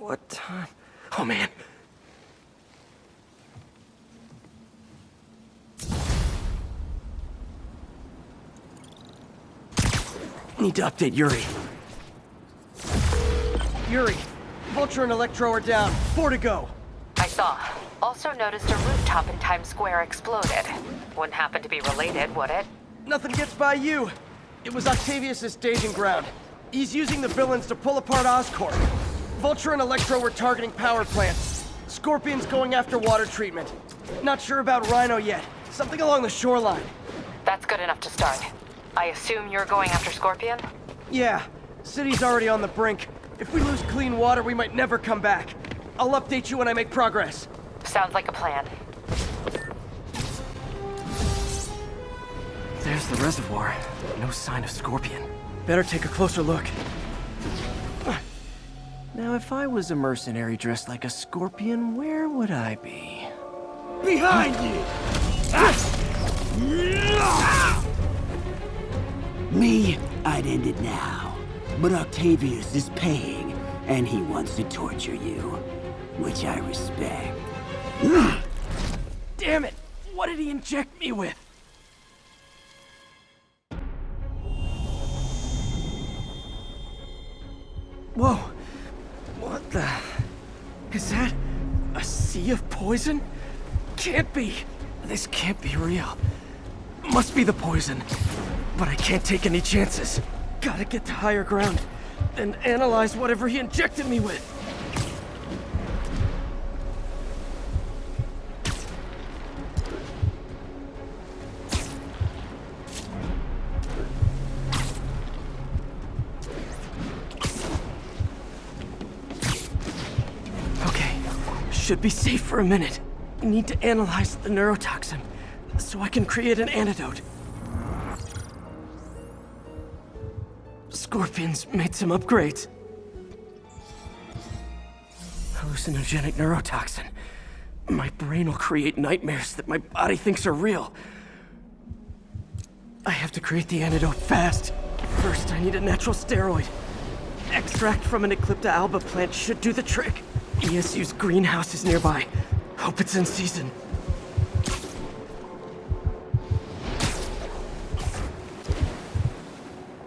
What time? Oh, man. Need to update Yuri. Yuri, Vulture and Electro are down. 4 to go. I saw. Also noticed a rooftop in Times Square exploded. Wouldn't happen to be related, would it? Nothing gets by you. It was Octavius' staging ground. He's using the villains to pull apart Oscorp. Vulture and Electro were targeting power plants. Scorpion's going after water treatment. Not sure about Rhino yet. Something along the shoreline. That's good enough to start. I assume you're going after Scorpion? Yeah, city's already on the brink. If we lose clean water, we might never come back. I'll update you when I make progress. Sounds like a plan. There's the reservoir. No sign of Scorpion. Better take a closer look. Now, if I was a mercenary dressed like a scorpion, where would I be? Behind you! Me, I'd end it now. But Octavius is paying, and he wants to torture you. Which I respect. Damn it! What did he inject me with? Whoa! What the... Is that... a sea of poison? Can't be! This can't be real. Must be the poison. But I can't take any chances. Gotta get to higher ground and analyze whatever he injected me with. Okay, should be safe for a minute. Need to analyze the neurotoxin so I can create an antidote. Scorpion's made some upgrades. Hallucinogenic neurotoxin. My brain will create nightmares that my body thinks are real. I have to create the antidote fast. First, I need a natural steroid. Extract from an Eclipta alba plant should do the trick. ESU's greenhouse is nearby. Hope it's in season.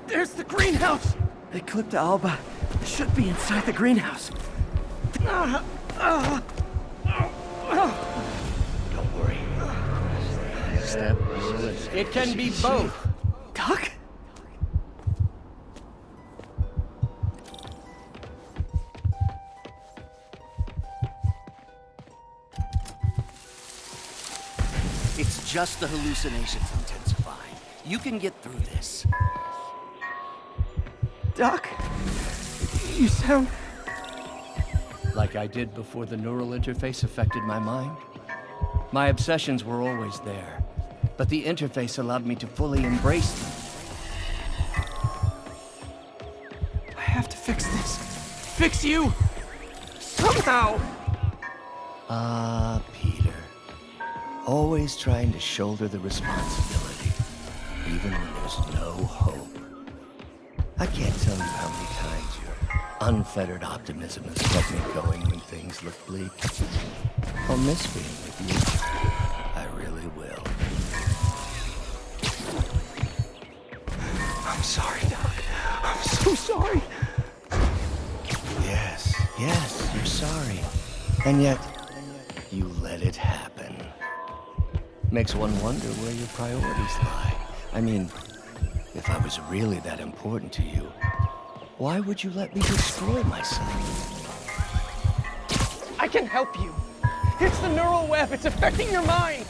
There's the greenhouse! Eclipta alba should be inside the greenhouse. Don't worry. Step. It can be both. Doc? It's just the hallucinations intensifying. You can get through this. Doc? You sound... Like I did before the neural interface affected my mind? My obsessions were always there, but the interface allowed me to fully embrace them. I have to fix this. Fix you! Somehow! Ah, Peter. Always trying to shoulder the responsibility, even when there's no hope. I can't tell you how many times your unfettered optimism has kept me going when things look bleak. I'll miss being with you. I really will. I'm sorry, Doc. I'm so sorry. Yes, you're sorry. And yet, you let it happen. Makes one wonder where your priorities lie. I mean, if I was really that important to you, why would you let me destroy myself? I can help you. It's the neural web. It's affecting your mind.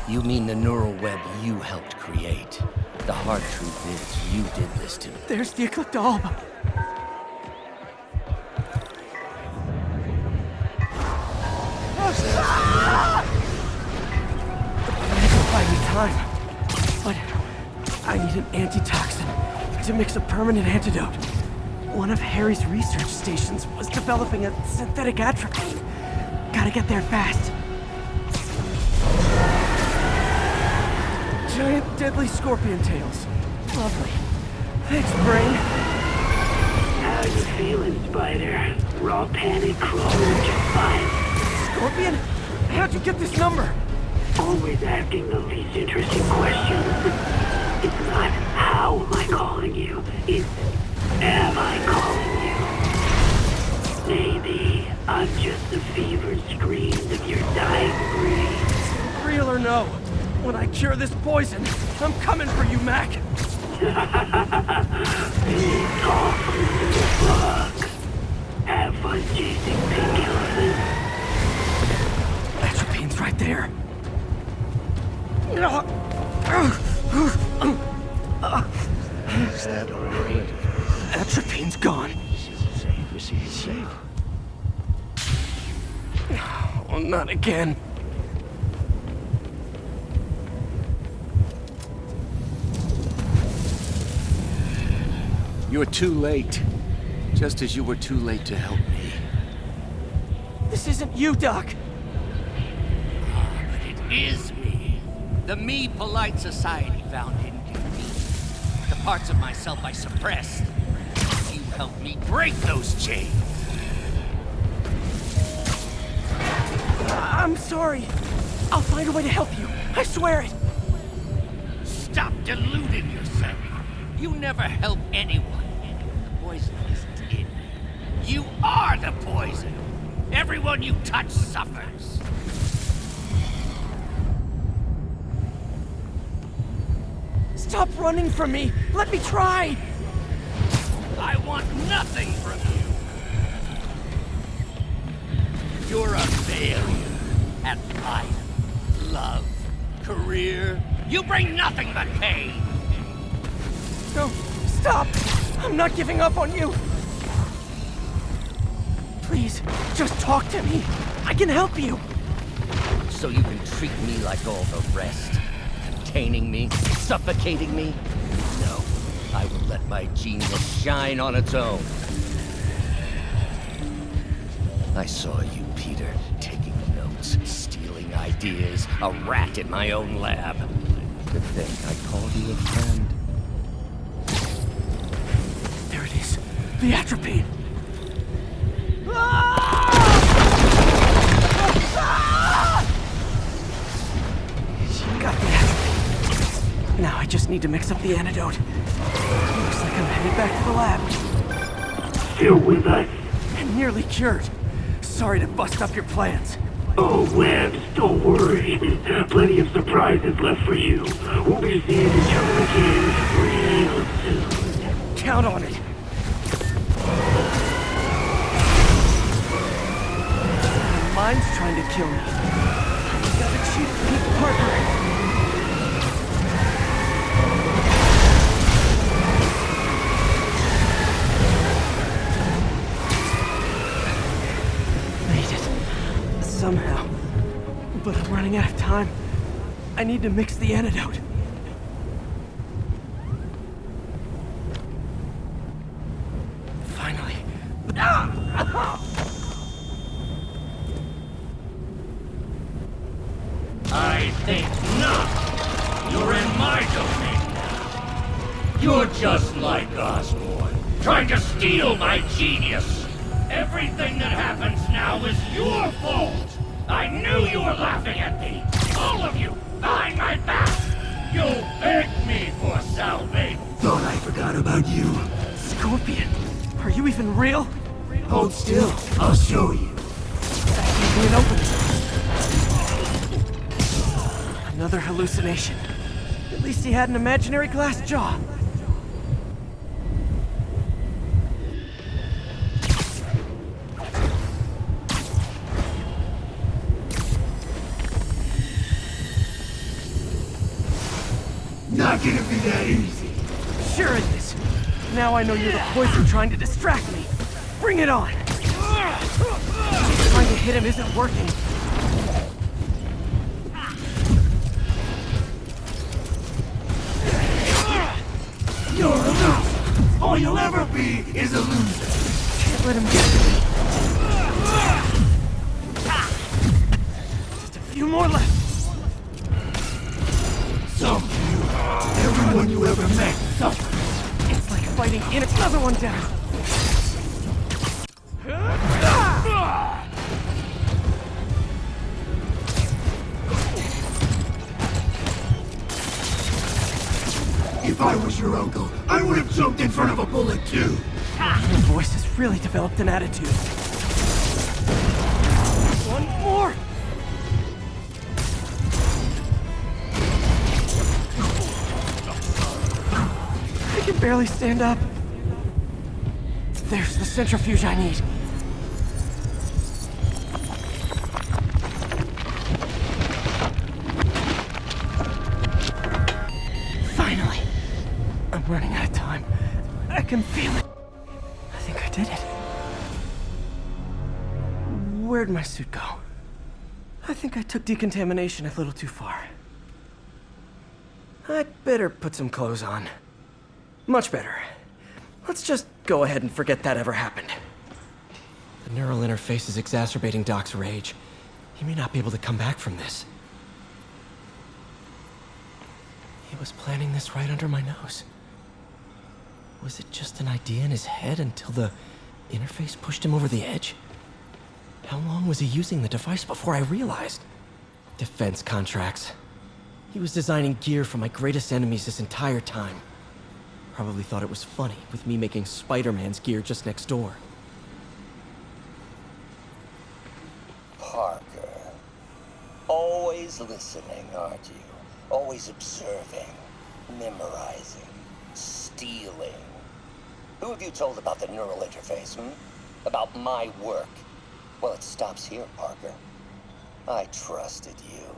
You mean the neural web you helped create? The hard truth is, you did this to me. There's the Eclipta alba. I can buy me time, but I need an antitoxin to mix a permanent antidote. One of Harry's research stations was developing a synthetic atropine. Gotta get there fast. Giant deadly scorpion tails. Lovely. Thanks, brain. How you feeling, Spider? Raw panic crawling just fine. Scorpion? How'd you get this number? Always asking the least interesting questions. It's not how am I calling you, it's am I calling you? Maybe I'm just the fevered screams of your dying brain. Real or no, when I cure this poison, I'm coming for you, Mac. Big talk, little bug. Have fun chasing pink elephants. Atropine's right there. Is that all right? Atropine's gone. She's safe. Oh, not again. You're too late. Just as you were too late to help me. This isn't you, Doc. But it is me. The me polite society found in me. The parts of myself I suppressed. You helped me break those chains. I'm sorry. I'll find a way to help you. I swear it. Stop deluding yourself. You never help anyone. The poison isn't in. You are the poison. Everyone you touch suffers. Stop running from me. Let me try. I want nothing from you. You're a failure at life, love, career. You bring nothing but pain. No, stop. I'm not giving up on you. Please, just talk to me. I can help you. So you can treat me like all the rest. Containing me, suffocating me. No, I will let my genius shine on its own. I saw you, Peter, taking notes, stealing ideas, a rat in my own lab. To think I called you a friend. There it is. The atropine. She got the atropine. Now I just need to mix up the antidote. Looks like I'm headed back to the lab. Still with us? I'm nearly cured. Sorry to bust up your plans. Oh, Webs, don't worry. Plenty of surprises left for you. We'll be seeing each other again real soon. Count on it. My mind's trying to kill me. I got a cheap peak partner. Somehow. But I'm running out of time. I need to mix the antidote. Finally. I think not. You're in my domain now. You're just like Osborn, trying to steal my genius. Everything that happens now is your fault. I knew you were laughing at me. All of you, behind my back. You begged me for salvation. Thought I forgot about you. Scorpion, are you even real? Hold still. I'll show you. That gave me an opening. Another hallucination. At least he had an imaginary glass jaw. Not gonna be that easy. Sure it is. Now I know you're the poison trying to distract me. Bring it on. Trying to hit him isn't working. You're a loser. All you'll ever be is a loser. Can't let him get to me. Just a few more left. Some of you, everyone you ever met, suffers. It's like fighting in another one down. If I was your uncle, I would have jumped in front of a bullet too. Your voice has really developed an attitude. One more! I can barely stand up. There's the centrifuge I need. Finally. I'm running out of time. I can feel it. I think I did it. Where'd my suit go? I think I took decontamination a little too far. I'd better put some clothes on. Much better. Let's just go ahead and forget that ever happened. The neural interface is exacerbating Doc's rage. He may not be able to come back from this. He was planning this right under my nose. Was it just an idea in his head until the interface pushed him over the edge? How long was he using the device before I realized? Defense contracts. He was designing gear for my greatest enemies this entire time. Probably thought it was funny, with me making Spider-Man's gear just next door. Parker. Always listening, aren't you? Always observing, memorizing, stealing. Who have you told about the neural interface, About my work? Well, it stops here, Parker. I trusted you.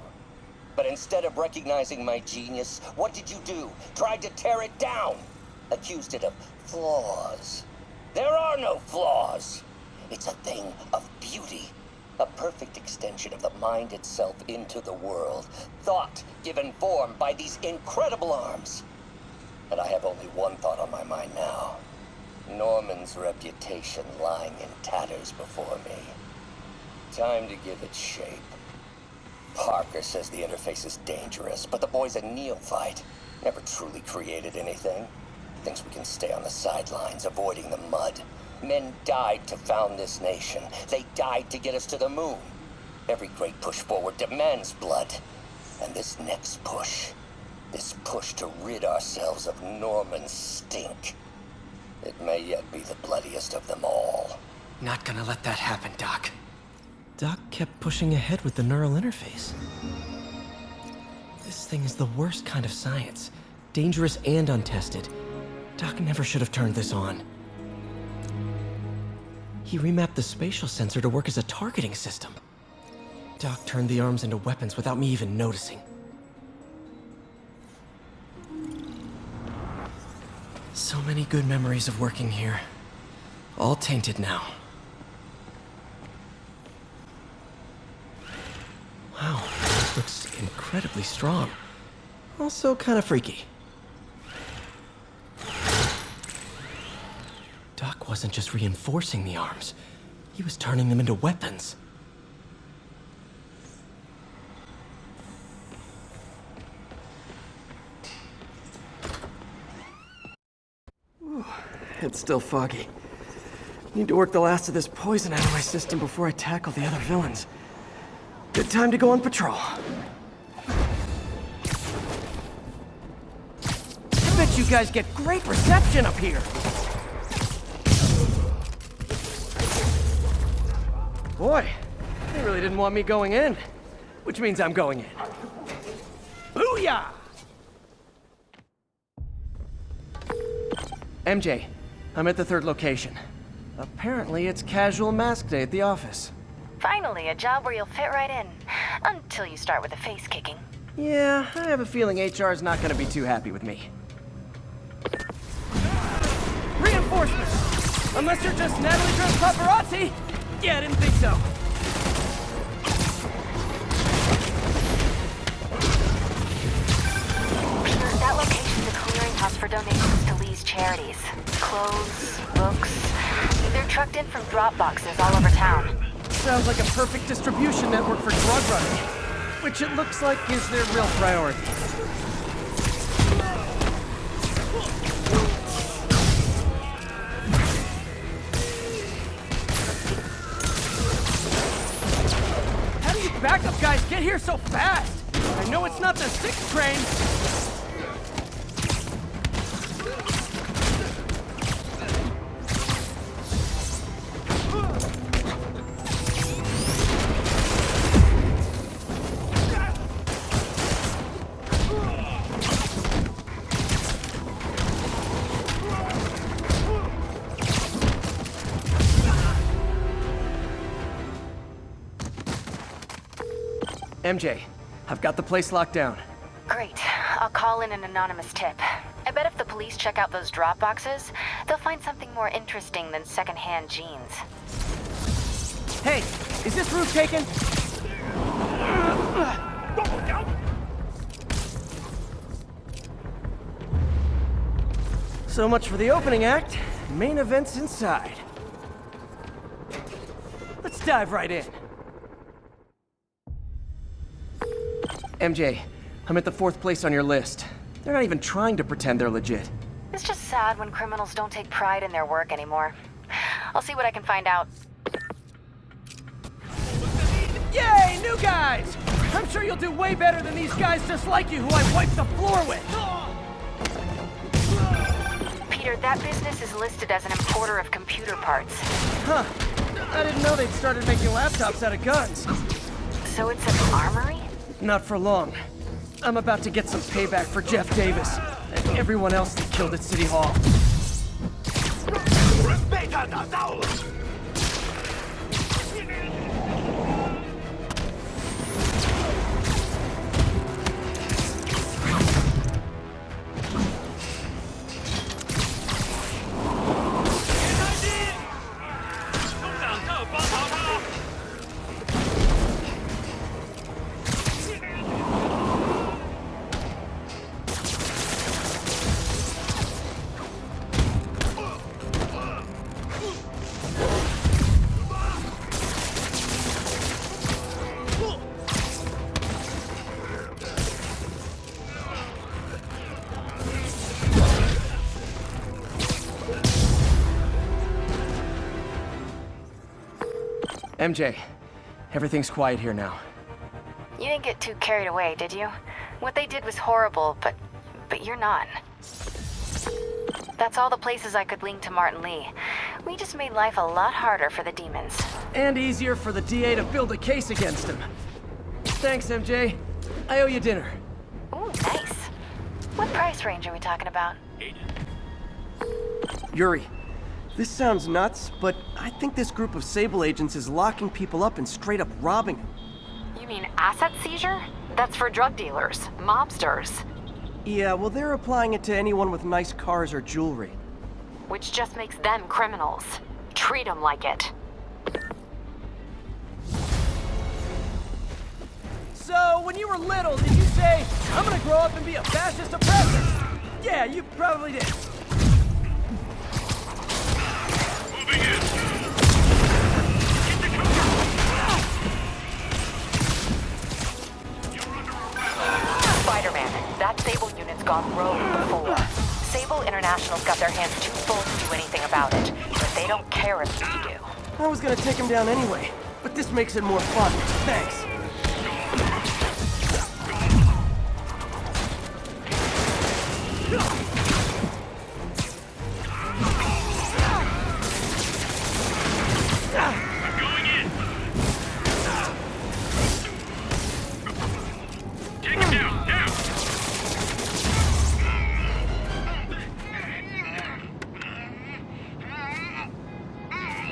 But instead of recognizing my genius, what did you do? Tried to tear it down. Accused it of flaws. There are no flaws. It's a thing of beauty. A perfect extension of the mind itself into the world. Thought given form by these incredible arms. And I have only one thought on my mind now. Norman's reputation lying in tatters before me. Time to give it shape. Parker says the interface is dangerous, but the boy's a neophyte. Never truly created anything. Thinks we can stay on the sidelines, avoiding the mud. Men died to found this nation. They died to get us to the moon. Every great push forward demands blood. And this next push, this push to rid ourselves of Norman's stink, it may yet be the bloodiest of them all. Not gonna let that happen, Doc. Doc kept pushing ahead with the neural interface. This thing is the worst kind of science. Dangerous and untested. Doc never should have turned this on. He remapped the spatial sensor to work as a targeting system. Doc turned the arms into weapons without me even noticing. So many good memories of working here. All tainted now. Wow, this looks incredibly strong. Also kind of freaky. Doc wasn't just reinforcing the arms. He was turning them into weapons. Ooh, it's still foggy. Need to work the last of this poison out of my system before I tackle the other villains. Good time to go on patrol. I bet you guys get great reception up here. Boy, they really didn't want me going in. Which means I'm going in. Booyah! MJ, I'm at the third location. Apparently it's casual mask day at the office. Finally, a job where you'll fit right in. Until you start with the face kicking. Yeah, I have a feeling HR is not gonna be too happy with me. Reinforcements! Unless you're just Natalie Dress paparazzi! Yeah, I didn't think so. That location's a clearinghouse for donations to Lee's charities. Clothes, books. They're trucked in from drop boxes all over town. Sounds like a perfect distribution network for drug running. Which it looks like is their real priority. How do you backup guys get here so fast? I know it's not the 6th train. MJ, I've got the place locked down. Great. I'll call in an anonymous tip. I bet if the police check out those drop boxes, they'll find something more interesting than secondhand jeans. Hey, is this roof taken? So much for the opening act. Main event's inside. Let's dive right in. MJ, I'm at the 4th place on your list. They're not even trying to pretend they're legit. It's just sad when criminals don't take pride in their work anymore. I'll see what I can find out. Yay, new guys! I'm sure you'll do way better than these guys just like you who I wiped the floor with! Peter, that business is listed as an importer of computer parts. Huh. I didn't know they'd started making laptops out of guns. So it's an armory? Not for long. I'm about to get some payback for Jeff Davis and everyone else that killed at City Hall. MJ, everything's quiet here now. You didn't get too carried away, did you? What they did was horrible, but you're not. That's all the places I could link to Martin Lee. We just made life a lot harder for the demons. And easier for the DA to build a case against him. Thanks, MJ. I owe you dinner. Ooh, nice. What price range are we talking about? Yuri, this sounds nuts, but I think this group of Sable agents is locking people up and straight up robbing them. You mean asset seizure? That's for drug dealers, mobsters. Yeah, well, they're applying it to anyone with nice cars or jewelry. Which just makes them criminals. Treat them like it. So, when you were little, did you say, I'm gonna grow up and be a fascist oppressor? Yeah, you probably did. Moving in. Spider-Man, that Sable unit's gone rogue before. Sable International's got their hands too full to do anything about it, but they don't care if we do. I was gonna take him down anyway, but this makes it more fun. Thanks.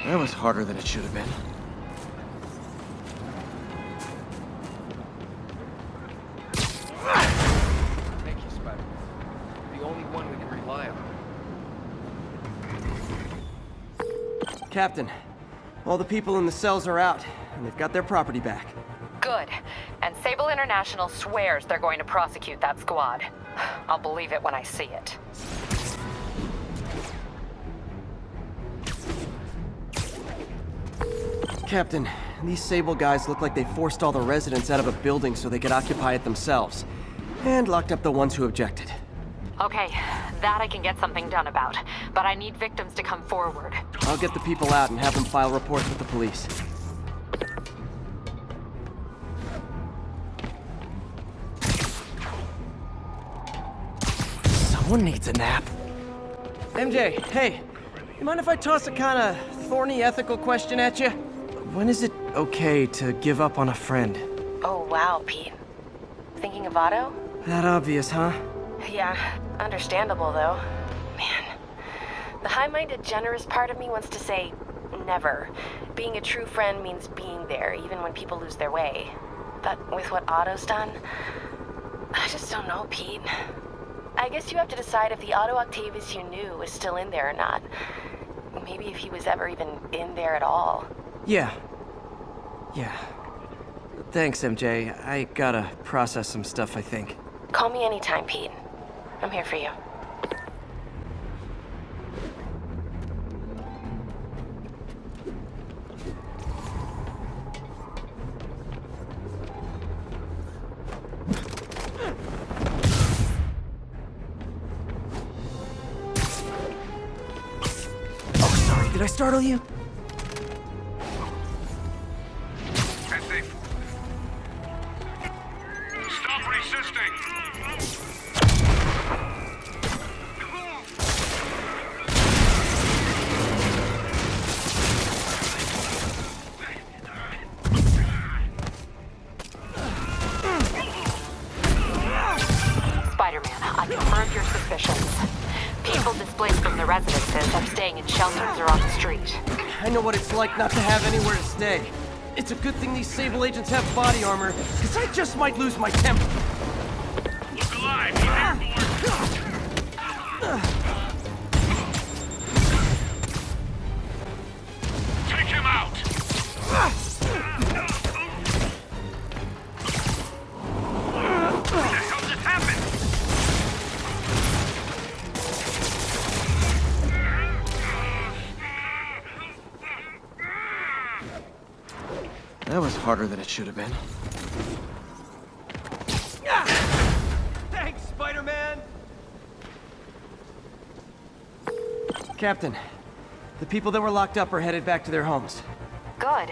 That was harder than it should have been. Thank you, Spider. The only one we can rely on. Captain, all the people in the cells are out, and they've got their property back. Good. And Sable International swears they're going to prosecute that squad. I'll believe it when I see it. Captain, these Sable guys look like they forced all the residents out of a building so they could occupy it themselves. And locked up the ones who objected. Okay, that I can get something done about. But I need victims to come forward. I'll get the people out and have them file reports with the police. Someone needs a nap. MJ, hey, you mind if I toss a kinda thorny ethical question at you? When is it okay to give up on a friend? Oh, wow, Pete. Thinking of Otto? That obvious, huh? Yeah, understandable though. Man, the high-minded, generous part of me wants to say, never. Being a true friend means being there, even when people lose their way. but with what Otto's done, I just don't know, Pete. I guess you have to decide if the Otto Octavius you knew is still in there or not. Maybe if he was ever even in there at all. Yeah. Thanks, MJ. I gotta process some stuff, I think. Call me anytime, Pete. I'm here for you. Oh, sorry, did I startle you? Stop resisting! Spider-Man, I confirmed your suspicions. People displaced from the residences are staying in shelters or on the street. I know what it's like not to have anywhere to stay. It's a good thing these Sable agents have body armor, because I just might lose my temper. Look alive! He's inboard! Take him out! What the hell just happened? That was harder than it should have been. Thanks, Spider-Man! Captain, the people that were locked up are headed back to their homes. Good.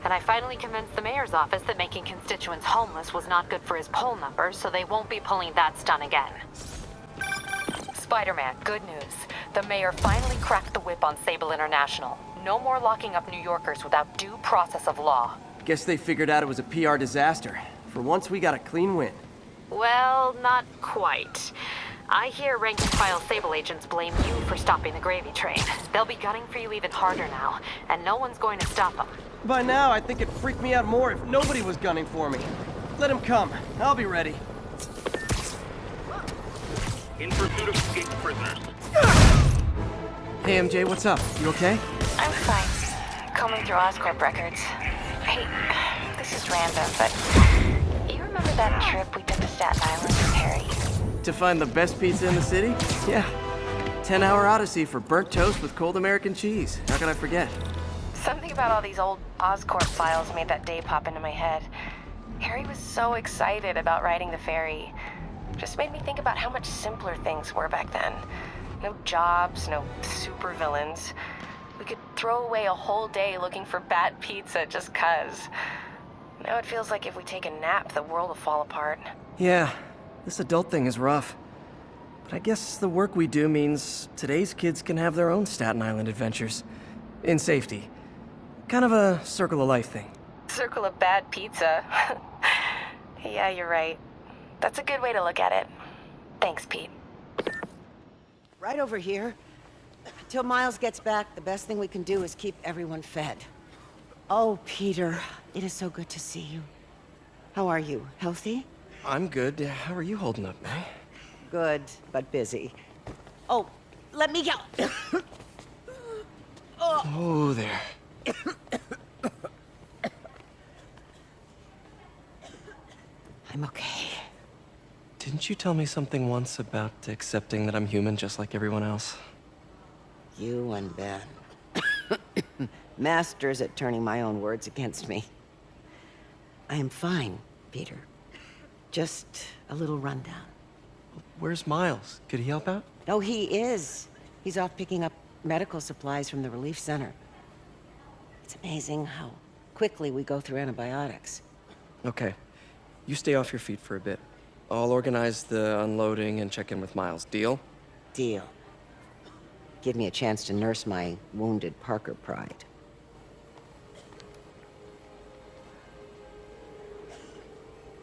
And I finally convinced the mayor's office that making constituents homeless was not good for his poll numbers, so they won't be pulling that stunt again. Spider-Man, good news. The mayor finally cracked the whip on Sable International. No more locking up New Yorkers without due process of law. Guess they figured out it was a PR disaster. For once, we got a clean win. Well, not quite. I hear rank-and-file Sable agents blame you for stopping the gravy train. They'll be gunning for you even harder now, and no one's going to stop them. By now, I think it'd freak me out more if nobody was gunning for me. Let him come. I'll be ready. In pursuit of escaped prisoners. Hey, MJ, what's up? You okay? I'm fine. Combing through Oscorp records. Hey, this is random, but you remember that trip we took to Staten Island with Harry? To find the best pizza in the city? Yeah. 10-hour odyssey for burnt toast with cold American cheese. How could I forget? Something about all these old Oscorp files made that day pop into my head. Harry was so excited about riding the ferry. Just made me think about how much simpler things were back then. No jobs, no supervillains. We could throw away a whole day looking for bad pizza just 'cause. Now it feels like if we take a nap, the world will fall apart. Yeah, this adult thing is rough. But I guess the work we do means today's kids can have their own Staten Island adventures. In safety. Kind of a circle of life thing. Circle of bad pizza. Yeah, you're right. That's a good way to look at it. Thanks, Pete. Right over here. Until Miles gets back, the best thing we can do is keep everyone fed. Oh, Peter, it is so good to see you. How are you? Healthy? I'm good. How are you holding up, May? Good, but busy. Oh, let me go. Oh, there. I'm okay. Didn't you tell me something once about accepting that I'm human just like everyone else? You and Ben. Masters at turning my own words against me. I am fine, Peter. Just a little rundown. Where's Miles? Could he help out? Oh, he is. He's off picking up medical supplies from the relief center. It's amazing how quickly we go through antibiotics. Okay. You stay off your feet for a bit. I'll organize the unloading and check in with Miles. Deal? Deal. Give me a chance to nurse my wounded Parker pride.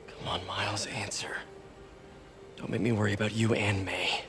Come on, Miles, answer. Don't make me worry about you and May.